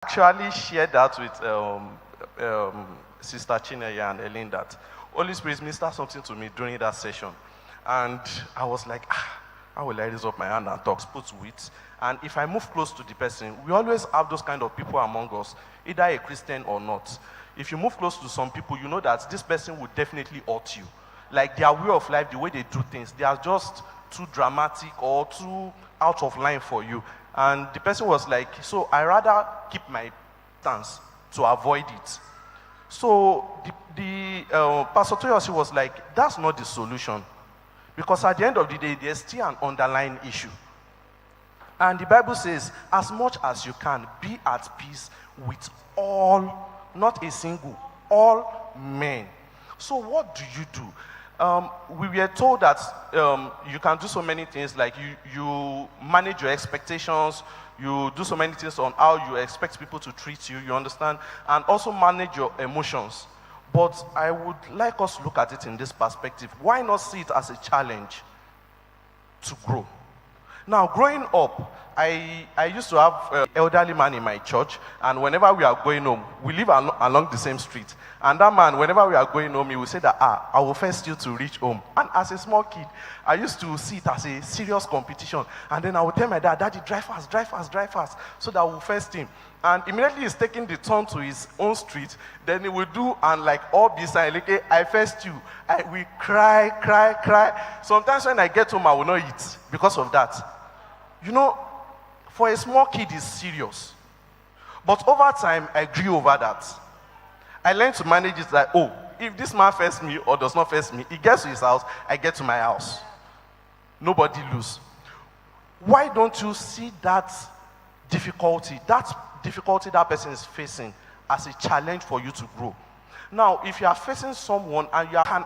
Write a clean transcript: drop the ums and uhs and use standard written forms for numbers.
Actually shared that with Sister Chineye and Ellen that Holy Spirit ministered something to me during that session. And I was like, how will I raise up my hand and talk, put with? And if I move close to the person, we always have those kind of people among us, either a Christian or not. If you move close to some people, you know that this person will definitely hurt you. Like their way of life, the way they do things, they are just too dramatic or too out of line for you. And the person was like, so I rather keep my stance to avoid it. So Pastor Toyosi was like, that's not the solution. Because at the end of the day, there's still an underlying issue. And the Bible says, as much as you can, be at peace with all, not a single, all men. So what do you do? We were told that you can do so many things, like you manage your expectations, you do so many things on how you expect people to treat you, you understand, and also manage your emotions. But I would like us to look at it in this perspective. Why not see it as a challenge to grow? Now, growing up, I used to have an elderly man in my church, and whenever we are going home, we live along the same street. And that man, whenever we are going home, he will say that, I will first you to reach home. And as a small kid, I used to see it as a serious competition. And then I would tell my dad, Daddy, drive fast, drive fast, drive fast, so that we'll first him. And immediately he's taking the turn to his own street, then he will do, and like all beside, like, I first you. We cry, cry, cry. Sometimes when I get home, I will not eat because of that. You know, for a small kid, it's serious. But over time, I grew over that. I learned to manage it like, if this man first me or does not first me, he gets to his house, I get to my house. Nobody lose. Why don't you see that difficulty that person is facing as a challenge for you to grow? Now, if you are facing someone and you can